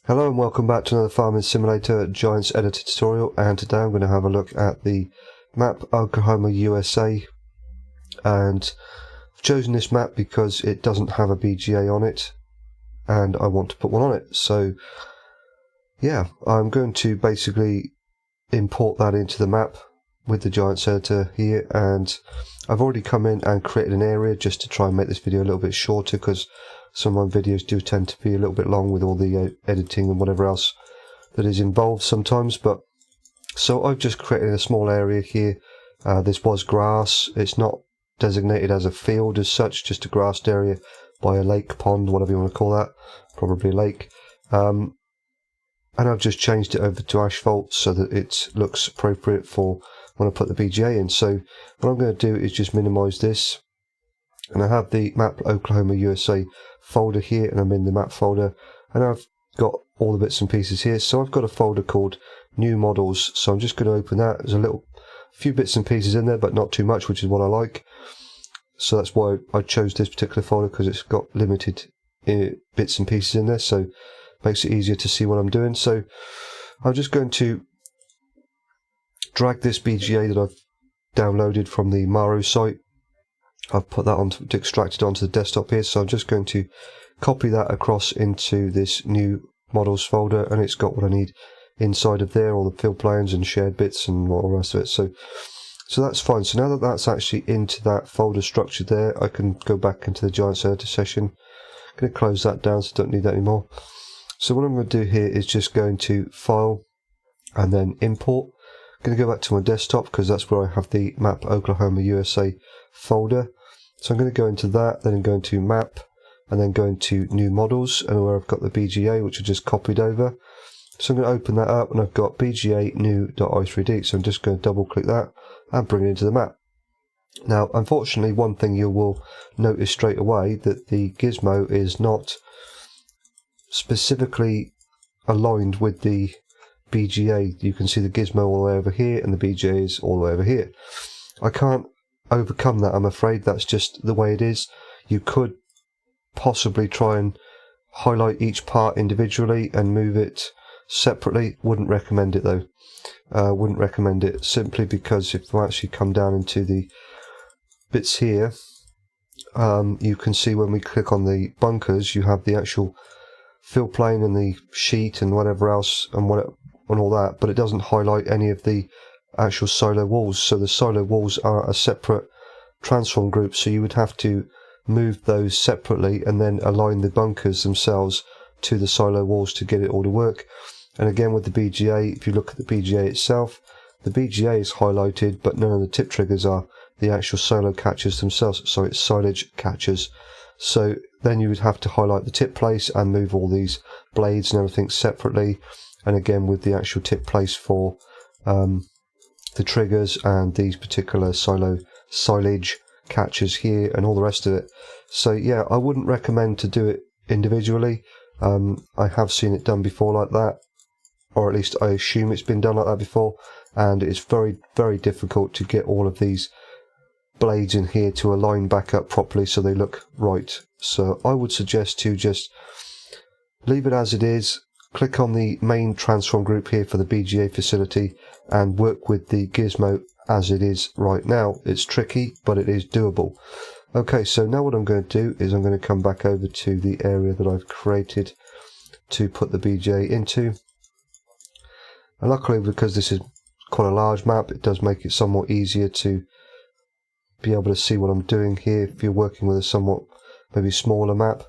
Hello and welcome back to another Farming Simulator Giants Editor tutorial, and today I'm going to have a look at the map Oklahoma, USA. And I've chosen this map because it doesn't have a BGA on it and I want to put one on it. So yeah, I'm going to basically import that into the map with the Giants Editor here, and I've already come in and created an area just to try and make this video a little bit shorter, because some of my videos do tend to be a little bit long with all the editing and whatever else that is involved sometimes. But so I've just created a small area here. This was grass. It's not designated as a field as such, just a grassed area by a lake, pond, whatever you want to call that, probably a lake. And I've just changed it over to asphalt so that it looks appropriate for when I put the BGA in. So what I'm going to do is just minimize this, and I have the map Oklahoma, USA folder here, and I'm in the map folder, and I've got all the bits and pieces here. So I've got a folder called new models, so I'm just going to open that. There's a few bits and pieces in there, but not too much, which is what I like. So that's why I chose this particular folder, because it's got limited bits and pieces in there, so it makes it easier to see what I'm doing. So I'm just going to drag this BGA that I've downloaded from the Maru site. I've put that onto, extracted onto the desktop here, so I'm just going to copy that across into this new models folder, and it's got what I need inside of there, all the field plans and shared bits and all the rest of it. So that's fine. So now that that's actually into that folder structure there, I can go back into the Giants Editor session. I'm going to close that down, so I don't need that anymore. So what I'm going to do here is just go into File and then Import. I'm going to go back to my desktop because that's where I have the map Oklahoma, USA folder. So I'm going to go into that, then go into Map, and then go into New Models, and where I've got the BGA, which I just copied over. So I'm going to open that up, and I've got BGA new.i3d. So I'm just going to double click that and bring it into the map. Now, unfortunately, one thing you will notice straight away, that the gizmo is not specifically aligned with the BGA. You can see the gizmo all the way over here, and the BGA is all the way over here. I can't overcome that, I'm afraid. That's just the way it is. You could possibly try and highlight each part individually and move it separately. Wouldn't recommend it though. Wouldn't recommend it, simply because if you actually come down into the bits here, you can see when we click on the bunkers, you have the actual fill plane and the sheet and whatever else and all that, but it doesn't highlight any of the actual silo walls. So the silo walls are a separate transform group, so you would have to move those separately and then align the bunkers themselves to the silo walls to get it all to work. And again, with the BGA, if you look at the BGA itself, the BGA is highlighted, but none of the tip triggers are the actual silo catchers themselves, so it's silage catchers. So then you would have to highlight the tip place and move all these blades and everything separately, and again with the actual tip place for the triggers and these particular silage catchers here and all the rest of it. So yeah, I wouldn't recommend to do it individually. I have seen it done before like that, or at least I assume it's been done like that before, and it's very, very difficult to get all of these blades in here to align back up properly so they look right. So I would suggest to just leave it as it is, click on the main transform group here for the BGA facility, and work with the gizmo as it is right now. It's tricky, but it is doable. Okay, so now what I'm going to do is I'm going to come back over to the area that I've created to put the BGA into. And luckily, because this is quite a large map, it does make it somewhat easier to be able to see what I'm doing here. If you're working with a somewhat maybe smaller map,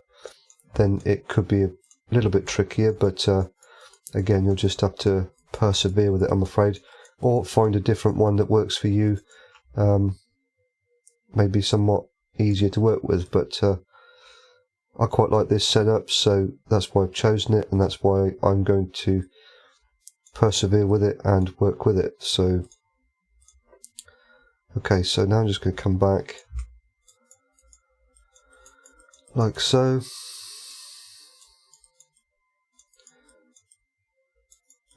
then it could be a little bit trickier, but again, you'll just have to persevere with it, I'm afraid, or find a different one that works for you, maybe somewhat easier to work with. But I quite like this setup, so that's why I've chosen it, and that's why I'm going to persevere with it and work with it. So okay, so now I'm just going to come back like so.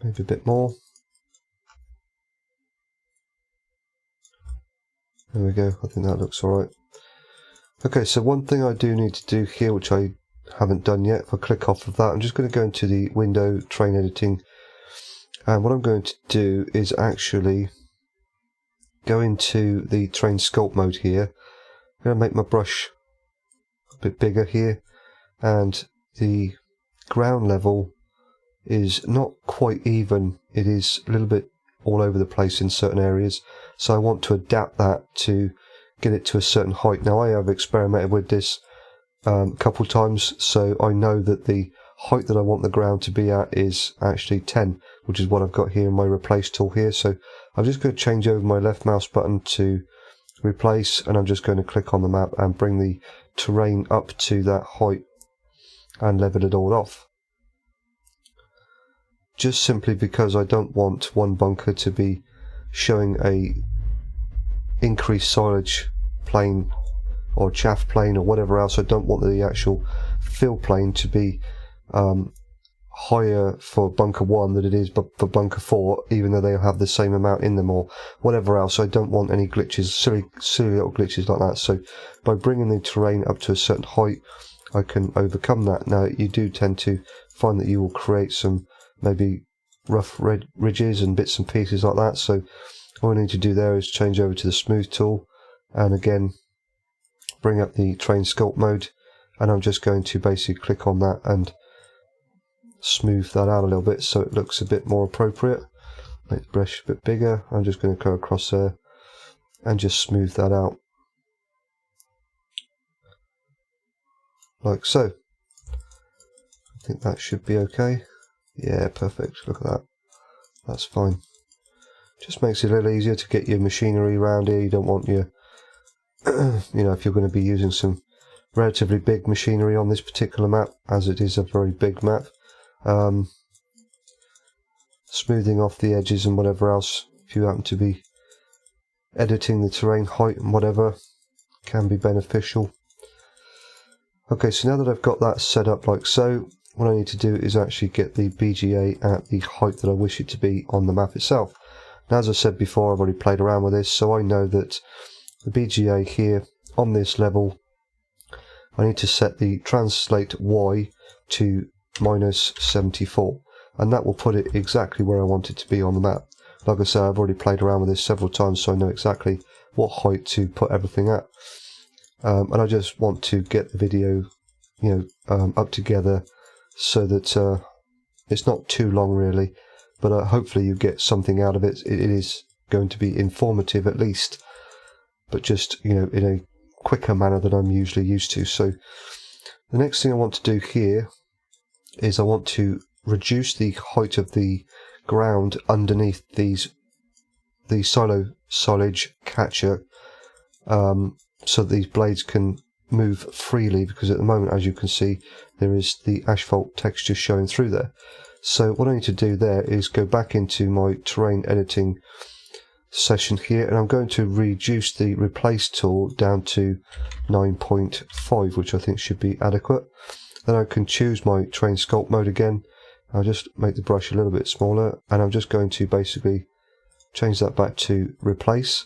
Maybe a bit more. There we go, I think that looks alright. Okay, so one thing I do need to do here, which I haven't done yet, if I click off of that, I'm just going to go into the window, terrain editing, and what I'm going to do is actually go into the terrain sculpt mode here. I'm going to make my brush a bit bigger here, and the ground level is not quite even, it is a little bit all over the place in certain areas, so I want to adapt that to get it to a certain height. Now I have experimented with this a couple times, so I know that the height that I want the ground to be at is actually 10, which is what I've got here in my replace tool here. So I'm just going to change over my left mouse button to replace, and I'm just going to click on the map and bring the terrain up to that height and level it all off. Just simply because I don't want one bunker to be showing a increased silage plane or chaff plane or whatever else. I don't want the actual fill plane to be higher for bunker 1 than it is for bunker 4, even though they have the same amount in them or whatever else. I don't want any glitches, silly little glitches like that. So by bringing the terrain up to a certain height, I can overcome that. Now you do tend to find that you will create some maybe rough red ridges and bits and pieces like that, so all I need to do there is change over to the smooth tool and again bring up the terrain sculpt mode, and I'm just going to basically click on that and smooth that out a little bit so it looks a bit more appropriate. Make the brush a bit bigger. I'm just going to go across there and just smooth that out like so. I think that should be okay. Yeah, perfect. Look at that. That's fine. Just makes it a little easier to get your machinery around here. You don't want your you know, if you're going to be using some relatively big machinery on this particular map, as it is a very big map, smoothing off the edges and whatever else, if you happen to be editing the terrain height and whatever, can be beneficial. Okay, so now that I've got that set up like so, what I need to do is actually get the BGA at the height that I wish it to be on the map itself. Now, as I said before, I've already played around with this, so I know that the BGA here on this level, I need to set the translate Y to -74, and that will put it exactly where I want it to be on the map. Like I said, I've already played around with this several times, so I know exactly what height to put everything at. And I just want to get the video, you know, up together so that it's not too long really, but hopefully you get something out of it. It is going to be informative at least, but just, you know, in a quicker manner than I'm usually used to. So the next thing I want to do here is I want to reduce the height of the ground underneath the silage catcher, so that these blades can move freely, because at the moment, as you can see, there is the asphalt texture showing through there. So what I need to do there is go back into my terrain editing session here, and I'm going to reduce the replace tool down to 9.5, which I think should be adequate. Then I can choose my terrain sculpt mode again. I'll just make the brush a little bit smaller, and I'm just going to basically change that back to replace.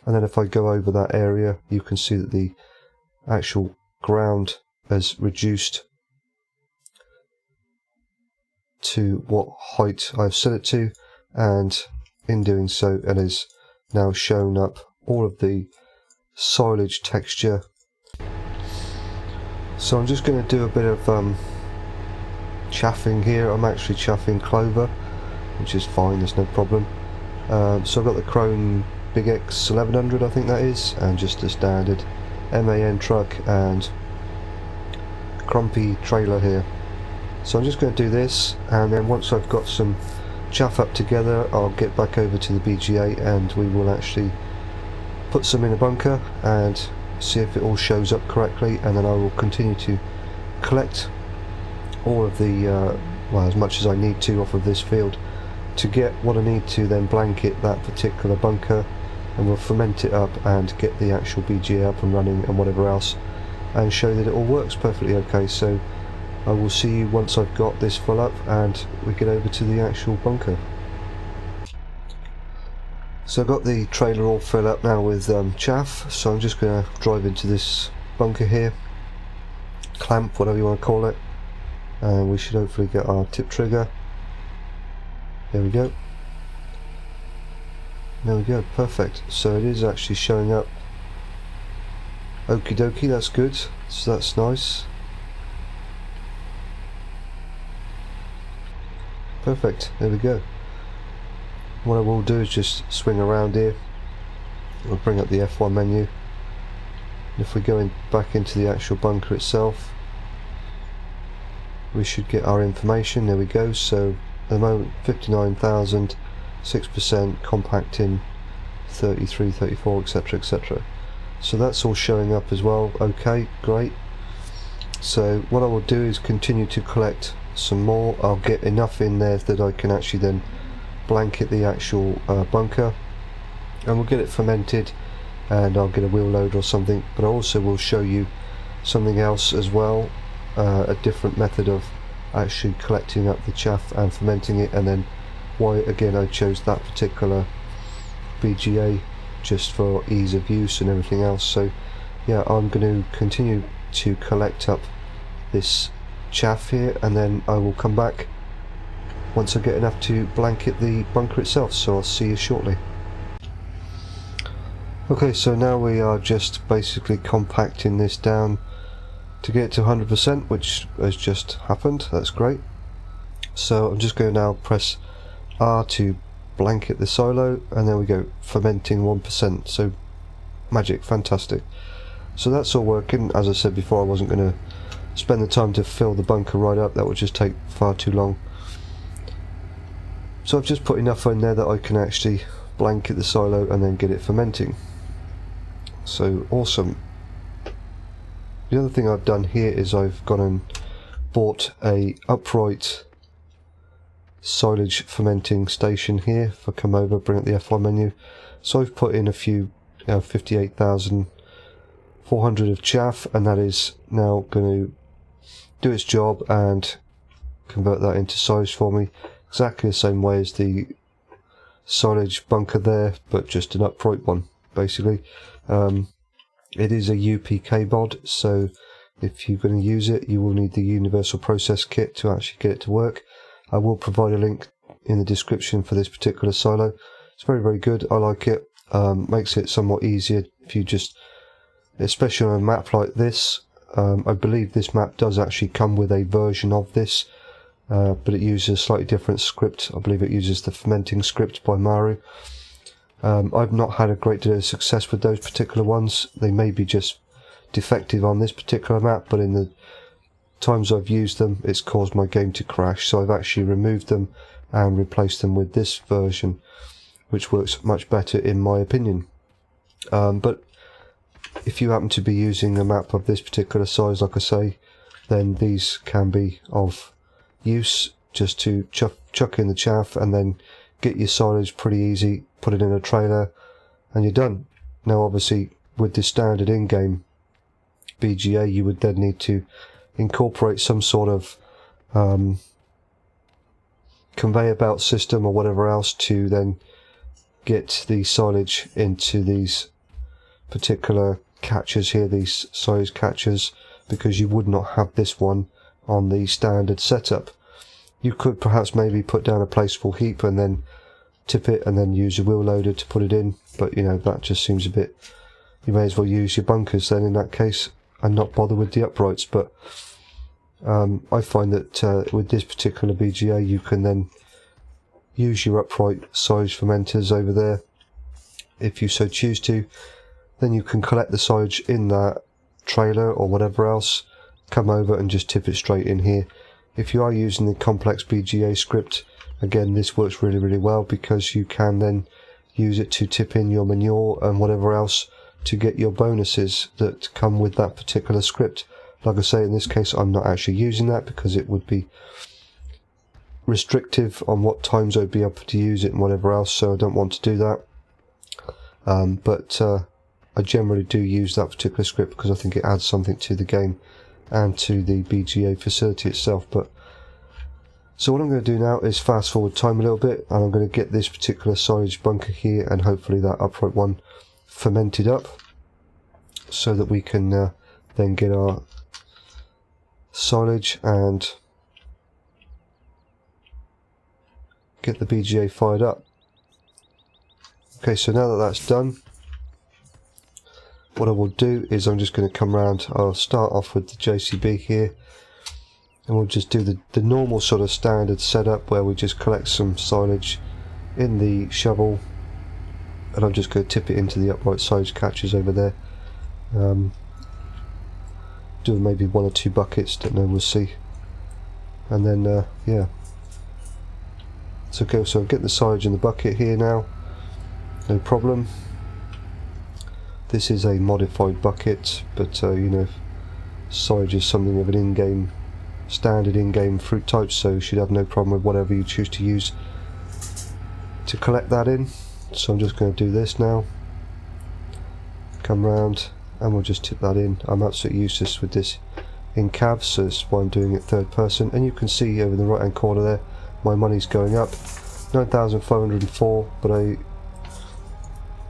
And then if I go over that area, you can see that the actual ground has reduced to what height I've set it to, and in doing so, it has now shown up all of the silage texture. So I'm just going to do a bit of chaffing here. I'm actually chaffing clover, which is fine, there's no problem. So I've got the Chrome Big X 1100, I think that is, and just a standard MAN truck and Crumpy trailer here. So I'm just going to do this, and then once I've got some chaff up together, I'll get back over to the BGA and we will actually put some in a bunker and see if it all shows up correctly, and then I will continue to collect all of the well, as much as I need to off of this field to get what I need to then blanket that particular bunker, and we'll ferment it up and get the actual BGA up and running and whatever else, and show that it all works perfectly okay. So I will see you once I've got this full up and we get over to the actual bunker. So I've got the trailer all filled up now with chaff, so I'm just going to drive into this bunker here, clamp, whatever you want to call it, and we should hopefully get our tip trigger. There we go. There we go, perfect. So it is actually showing up. Okie dokie, that's good. So that's nice. Perfect, there we go. What I will do is just swing around here. We'll bring up the F1 menu. If we go back into the actual bunker itself, we should get our information. There we go. So at the moment 59,000, 6% compacting, 33, 34, etc, etc. So that's all showing up as well. Okay, great. So what I will do is continue to collect some more. I'll get enough in there that I can actually then blanket the actual bunker, and we'll get it fermented, and I'll get a wheel load or something. But I also will show you something else as well, a different method of actually collecting up the chaff and fermenting it, and then why again I chose that particular BGA just for ease of use and everything else. So yeah, I'm going to continue to collect up this chaff here, and then I will come back once I get enough to blanket the bunker itself. So I'll see you shortly. Okay, so now we are just basically compacting this down to get it to 100%, which has just happened. That's great. So I'm just going to now press R to blanket the silo, and there we go, fermenting 1%. So magic, fantastic. So that's all working. As I said before, I wasn't going to spend the time to fill the bunker right up, that would just take far too long. So I've just put enough in there that I can actually blanket the silo and then get it fermenting. So awesome. The other thing I've done here is I've gone and bought a upright silage fermenting station here. If I come over, bring up the F1 menu, so I've put in a few 58,400 of chaff, and that is now going to do its job and convert that into silage for me, exactly the same way as the silage bunker there, but just an upright one basically. It is a UPK bod, so if you're going to use it, you will need the universal process kit to actually get it to work. I will provide a link in the description for this particular silo. It's very, very good. I like it. Makes it somewhat easier if you just, especially on a map like this. I believe this map does actually come with a version of this, but it uses a slightly different script. I believe it uses the fermenting script by Maru. I've not had a great deal of success with those particular ones. They may be just defective on this particular map, but in the times I've used them, it's caused my game to crash. So I've actually removed them and replaced them with this version, which works much better in my opinion. But if you happen to be using a map of this particular size, like I say, then these can be of use, just to chuck in the chaff and then get your silage pretty easy, put it in a trailer, and you're done. Now obviously with the standard in-game BGA, you would then need to incorporate some sort of conveyor belt system or whatever else to then get the silage into these particular catchers here, these silage catchers, because you would not have this one on the standard setup. You could perhaps maybe put down a placeable heap and then tip it and then use a wheel loader to put it in, but you know, that just seems a bit, you may as well use your bunkers then in that case and not bother with the uprights. But I find that with this particular BGA, you can then use your upright silage fermenters over there if you so choose to. Then you can collect the silage in that trailer or whatever else, come over and just tip it straight in here. If you are using the complex BGA script, again, this works really, really well, because you can then use it to tip in your manure and whatever else to get your bonuses that come with that particular script. Like I say, in this case, I'm not actually using that because it would be restrictive on what times I'd be able to use it and whatever else, so I don't want to do that. But I generally do use that particular script because I think it adds something to the game and to the BGA facility itself. But so what I'm going to do now is fast forward time a little bit, and I'm going to get this particular silage bunker here and hopefully that upright one fermented up so that we can then get our silage and get the BGA fired up. Okay, so now that that's done, what I will do is I'm just going to come around. I'll start off with the JCB here, and we'll just do the normal sort of standard setup where we just collect some silage in the shovel, and I'm just going to tip it into the upright silage catchers over there. Do maybe 1 or 2 buckets, don't know, we'll see. And then yeah, it's okay. So I'll get the silage in the bucket here now, no problem. This is a modified bucket, but you know, silage is something of an in-game, standard in-game fruit type, so you should have no problem with whatever you choose to use to collect that in. So I'm just going to do this now, come round, and we'll just tip that in. I'm absolutely useless with this in cabs, so that's why I'm doing it third person. And you can see over in the right hand corner there, my money's going up, 9,504,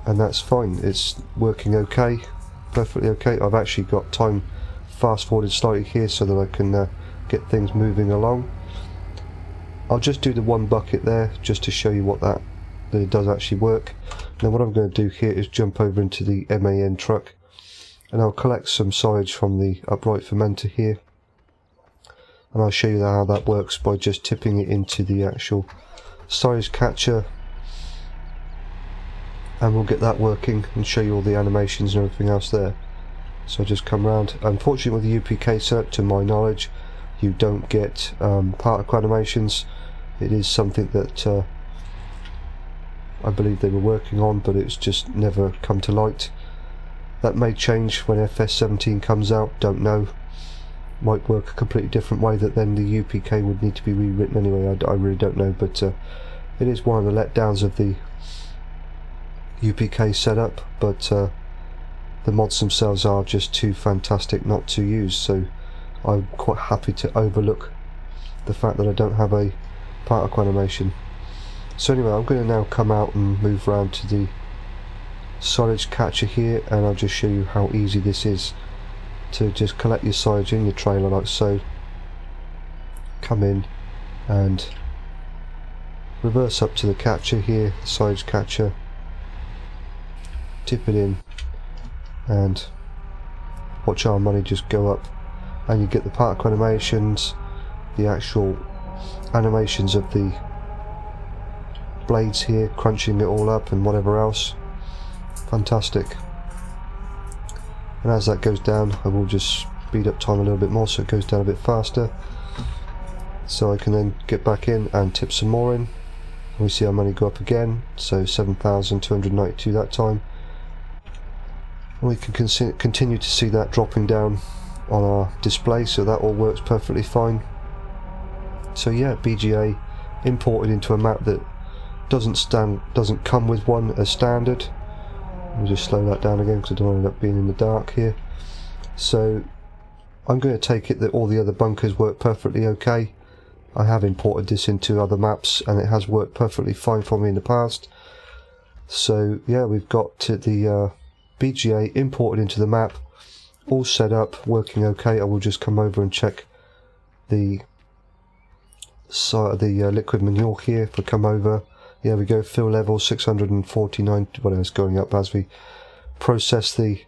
and that's fine, it's working okay, perfectly okay. I've actually got time fast forwarded slightly here so that I can get things moving along. I'll just do the 1 bucket there just to show you that it does actually work. Now what I'm going to do here is jump over into the MAN truck, and I'll collect some silage from the upright fermenter here, and I'll show you how that works by just tipping it into the actual silage catcher, and we'll get that working and show you all the animations and everything else there. So just come around. Unfortunately with the UPK setup, to my knowledge, you don't get particle animations. It is something that I believe they were working on, but it's just never come to light. That may change when FS17 comes out, don't know. Might work a completely different way, that then the UPK would need to be rewritten anyway. I really don't know, but it is one of the letdowns of the UPK setup, but the mods themselves are just too fantastic not to use, so I'm quite happy to overlook the fact that I don't have a particle animation. So anyway, I'm going to now come out and move around to the silage catcher here, and I'll just show you how easy this is to just collect your silage in your trailer like so. Come in and reverse up to the catcher here, the silage catcher, tip it in, and watch our money just go up, and you get the particle animations, the actual animations of the blades here crunching it all up and whatever else. Fantastic. And as that goes down, I will just speed up time a little bit more so it goes down a bit faster, so I can then get back in and tip some more in, and we see our money go up again, so 7,292 that time. And we can continue to see that dropping down on our display, so that all works perfectly fine. So yeah, BGA imported into a map that doesn't come with one as standard. We'll just slow that down again because I don't want to end up being in the dark here. So I'm going to take it that all the other bunkers work perfectly okay. I have imported this into other maps and it has worked perfectly fine for me in the past. So yeah, we've got the BGA imported into the map, all set up, working okay. I will just come over and check the liquid manure here. If I come over, there we go, fill level 649, well, it's going up as we process the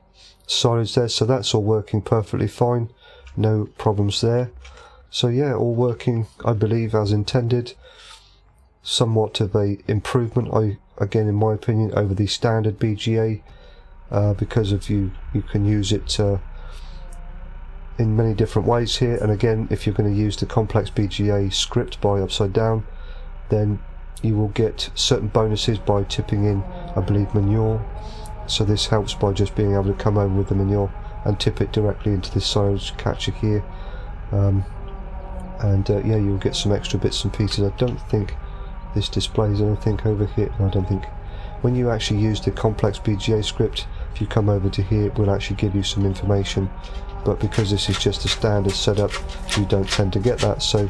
solids there, so that's all working perfectly fine, no problems there. So yeah, all working, I believe, as intended. Somewhat of a improvement, again in my opinion, over the standard BGA, because of you can use it in many different ways here. And again, if you're going to use the complex BGA script by Upside Down, then you will get certain bonuses by tipping in, I believe, manure. So this helps by just being able to come over with the manure and tip it directly into this silage catcher here. Yeah, you'll get some extra bits and pieces. I don't think this displays anything over here. I don't think. When you actually use the complex BGA script, if you come over to here, it will actually give you some information. But because this is just a standard setup, you don't tend to get that. So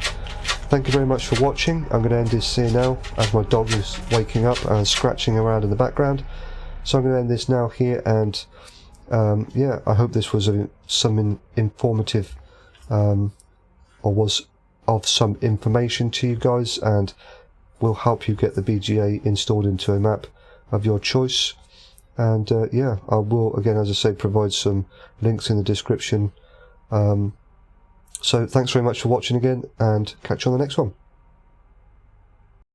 thank you very much for watching. I'm going to end this here now, as my dog is waking up and scratching around in the background. So I'm going to end this now here, and yeah, I hope this was some informative or was of some information to you guys, and will help you get the BGA installed into a map of your choice. And yeah, I will, again, as I say, provide some links in the description. So thanks very much for watching again, and catch you on the next one.